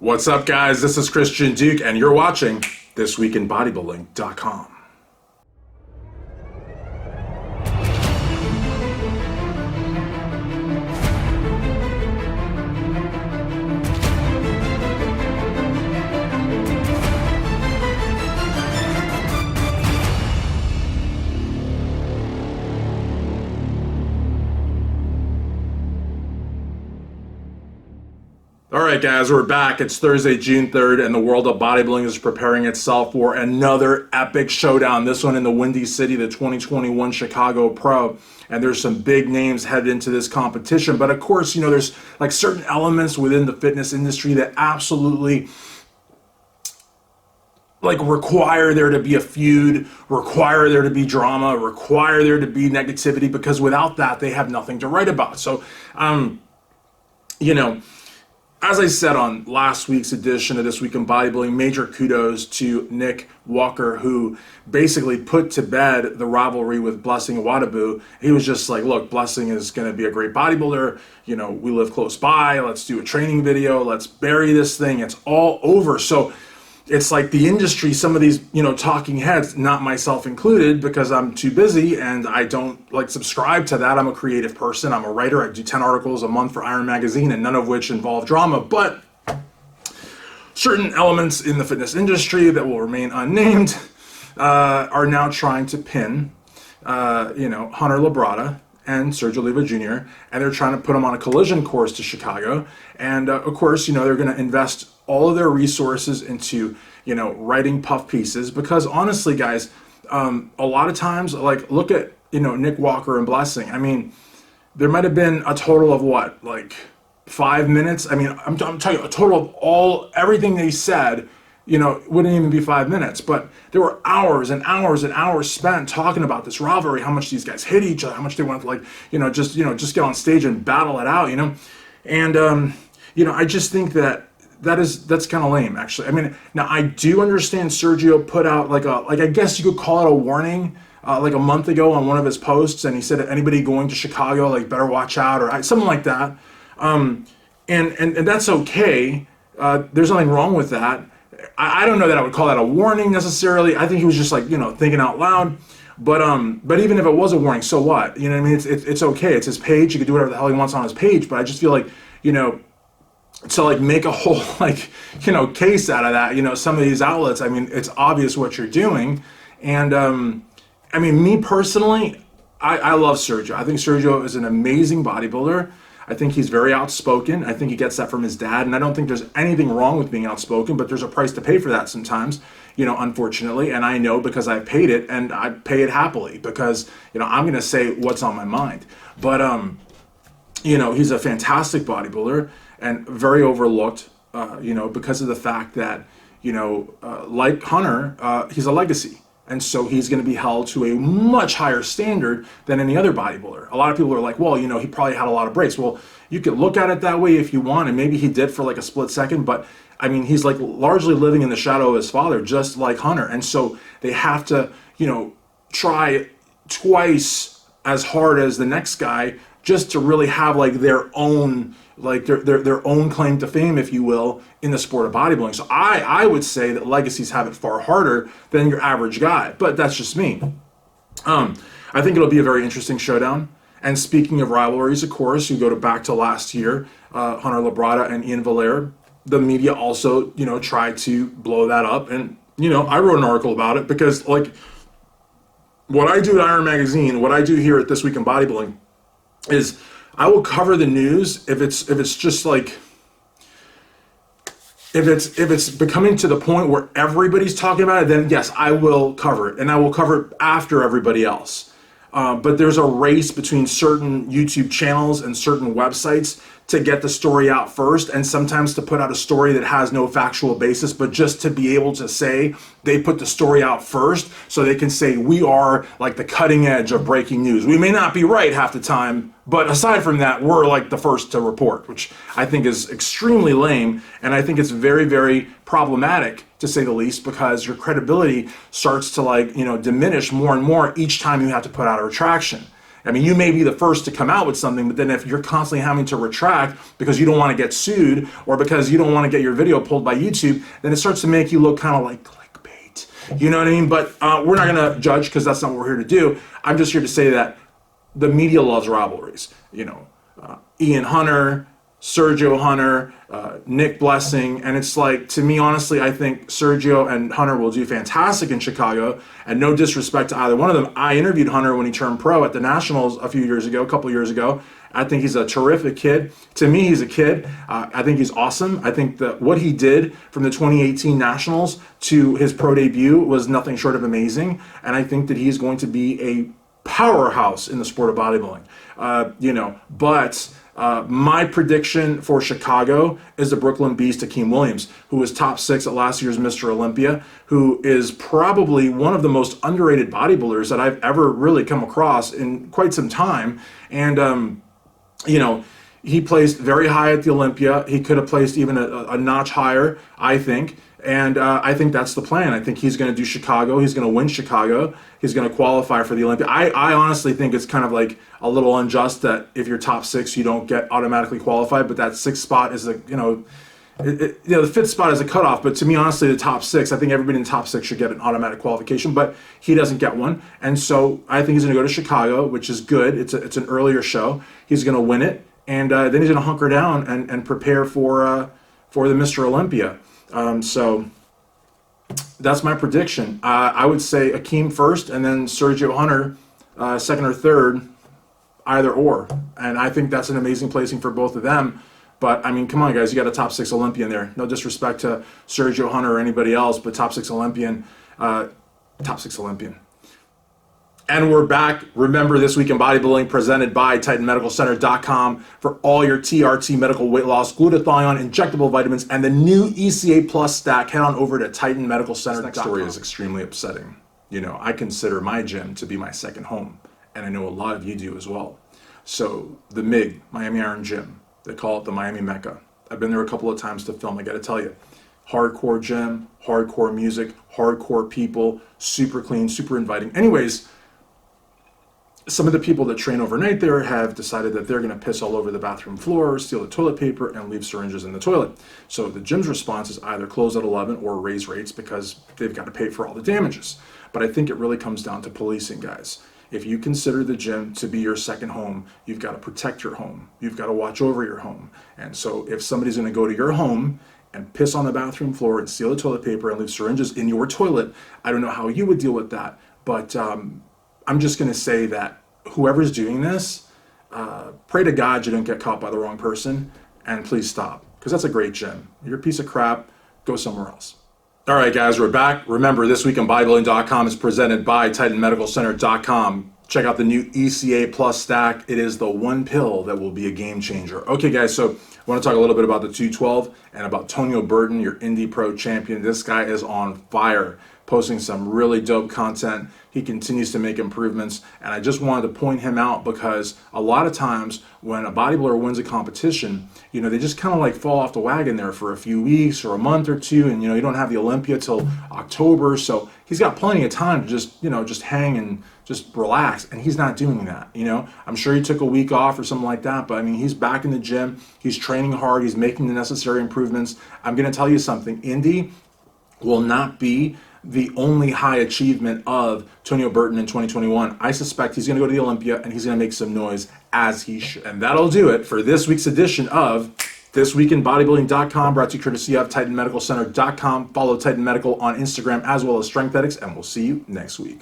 What's up, guys? This is Christian Duke, and you're watching ThisWeekInBodybuilding.com. All right, guys, we're back. It's Thursday, June 3rd, and the world of bodybuilding is preparing itself for another epic showdown. This one in the Windy City, the 2021 Chicago Pro. And there's some big names headed into this competition. But of course, you know, there's like certain elements within the fitness industry that absolutely like require there to be a feud, require there to be drama, require there to be negativity, because without that, they have nothing to write about. So, you know, as I said on last week's edition of This Week in Bodybuilding, major kudos to Nick Walker, who basically put to bed the rivalry with Blessing Wadabu. He was just like, look, Blessing is going to be a great bodybuilder. You know, we live close by. Let's do a training video. Let's bury this thing. It's all over. So it's like the industry, some of these, you know, talking heads, not myself included, because I'm too busy and I don't like subscribe to that. I'm a creative person. I'm a writer. I do 10 articles a month for Iron Magazine, and none of which involve drama. But certain elements in the fitness industry that will remain unnamed are now trying to pin, you know, Hunter Labrada and Sergio Oliva Jr., and they're trying to put them on a collision course to Chicago. And of course, you know, they're going to invest all of their resources into, you know, writing puff pieces, because honestly, guys, a lot of times, like, look at, you know, Nick Walker and Blessing. I mean, there might have been a total of what, like 5 minutes? I mean, I'm telling you, a total of everything they said, you know, wouldn't even be 5 minutes, but there were hours and hours and hours spent talking about this rivalry, how much these guys hit each other, how much they want to, like, just get on stage and battle it out, you know? And, you know, I just think that's kind of lame, actually. I mean, now I do understand Sergio put out like I guess you could call it a warning, like a month ago on one of his posts, and he said anybody going to Chicago, like, better watch out, or something like that. And that's okay. There's nothing wrong with that. I don't know that I would call that a warning necessarily. I think he was just, like, you know, thinking out loud. But even if it was a warning, so what? You know what I mean? It's okay. It's his page. He can do whatever the hell he wants on his page. But I just feel like, you know, to like make a whole, like, you know, case out of that, you know, some of these outlets, I mean, it's obvious what you're doing. And I mean, me personally, I love Sergio. I think Sergio is an amazing bodybuilder. I think he's very outspoken. I think he gets that from his dad, and I don't think there's anything wrong with being outspoken, but there's a price to pay for that sometimes, you know, unfortunately. And I know, because I paid it, and I pay it happily, because, you know, I'm going to say what's on my mind. But you know, he's a fantastic bodybuilder and very overlooked, you know, because of the fact that, you know, like Hunter, he's a legacy. And so he's going to be held to a much higher standard than any other bodybuilder. A lot of people are like, well, you know, he probably had a lot of breaks. Well, you could look at it that way if you want, and maybe he did for like a split second, but I mean, he's like largely living in the shadow of his father, just like Hunter. And so they have to, you know, try twice as hard as the next guy just to really have like their own, like their own claim to fame, if you will, in the sport of bodybuilding. So I would say that legacies have it far harder than your average guy, but that's just me. I think it'll be a very interesting showdown. And speaking of rivalries, of course, you go back to last year, Hunter Labrada and Ian Valera. The media also, you know, tried to blow that up, and, you know, I wrote an article about it, because like what I do at Iron Magazine, what I do here at This Week in Bodybuilding, is I will cover the news if it's just like, if it's becoming to the point where everybody's talking about it, then yes, I will cover it, and I will cover it after everybody else. But there's a race between certain YouTube channels and certain websites to get the story out first, and sometimes to put out a story that has no factual basis, but just to be able to say they put the story out first so they can say we are like the cutting edge of breaking news. We may not be right half the time, but aside from that, we're like the first to report, which I think is extremely lame, and I think it's very, very problematic, to say the least, because your credibility starts to, like, you know, diminish more and more each time you have to put out a retraction. I mean, you may be the first to come out with something, but then if you're constantly having to retract because you don't want to get sued or because you don't want to get your video pulled by YouTube, then it starts to make you look kind of like clickbait. You know what I mean? But we're not going to judge because that's not what we're here to do. I'm just here to say that the media loves rivalries. You know, Ian Hunter, Sergio Hunter, Nick Blessing, and it's like, to me, honestly, I think Sergio and Hunter will do fantastic in Chicago, and no disrespect to either one of them. I interviewed Hunter when he turned pro at the Nationals a couple years ago. I think he's a terrific kid. To me, he's a kid. I think he's awesome. I think that what he did from the 2018 Nationals to his pro debut was nothing short of amazing, and I think that he's going to be a powerhouse in the sport of bodybuilding. My prediction for Chicago is the Brooklyn Beast, Akim Williams, who was top 6 at last year's Mr. Olympia, who is probably one of the most underrated bodybuilders that I've ever really come across in quite some time. And, he placed very high at the Olympia. He could have placed even a notch higher, I think. And I think that's the plan. I think he's going to do Chicago. He's going to win Chicago. He's going to qualify for the Olympia. I honestly think it's kind of like a little unjust that if you're top 6, you don't get automatically qualified. But that 6th spot is the 5th spot is a cutoff. But to me, honestly, the top 6, I think everybody in the top 6 should get an automatic qualification. But he doesn't get one, and so I think he's going to go to Chicago, which is good. It's an earlier show. He's going to win it, and then he's going to hunker down and prepare for the Mr. Olympia. So that's my prediction. I would say Akim first, and then Sergio Hunter second or third, either or. And I think that's an amazing placing for both of them. But I mean, come on, guys, you got a top 6 Olympian there. No disrespect to Sergio Hunter or anybody else, but top 6 Olympian. And we're back. Remember, This Week in Bodybuilding presented by TitanMedicalCenter.com for all your TRT medical weight loss, glutathione, injectable vitamins, and the new ECA Plus stack. Head on over to TitanMedicalCenter.com. This next story is extremely upsetting. You know, I consider my gym to be my second home, and I know a lot of you do as well. So the MIG, Miami Iron Gym, they call it the Miami Mecca. I've been there a couple of times to film. I got to tell you, hardcore gym, hardcore music, hardcore people, super clean, super inviting. Anyways, some of the people that train overnight there have decided that they're going to piss all over the bathroom floor, steal the toilet paper, and leave syringes in the toilet. So the gym's response is either close at 11 or raise rates because they've got to pay for all the damages. But I think it really comes down to policing, guys. If you consider the gym to be your second home, you've got to protect your home. You've got to watch over your home. And so if somebody's going to go to your home and piss on the bathroom floor and steal the toilet paper and leave syringes in your toilet, I don't know how you would deal with that. But I'm just going to say that whoever's doing this, pray to God you don't get caught by the wrong person, and please stop, because that's a great gym. You're a piece of crap. Go somewhere else. All right, guys, we're back. Remember, ThisWeekInBodybuilding.com is presented by TitanMedicalCenter.com. Check out the new ECA Plus stack. It is the one pill that will be a game changer. Okay, guys, so I want to talk a little bit about the 212 and about Tonio Burton, your Indie Pro champion. This guy is on fire, posting some really dope content. He continues to make improvements, and I just wanted to point him out because a lot of times when a bodybuilder wins a competition, you know, they just kind of like fall off the wagon there for a few weeks or a month or two, and you know, you don't have the Olympia till October, so he's got plenty of time to just hang and just relax, and he's not doing that. You know, I'm sure he took a week off or something like that, but I mean, he's back in the gym, he's training hard, he's making the necessary improvements. I'm going to tell you something, Indy will not be the only high achievement of Tonio Burton in 2021. I suspect he's going to go to the Olympia and he's going to make some noise, as he should. And that'll do it for this week's edition of ThisWeekInBodybuilding.com, brought to you courtesy of TitanMedicalCenter.com. Follow Titan Medical on Instagram as well as StrengthAddicts, and we'll see you next week.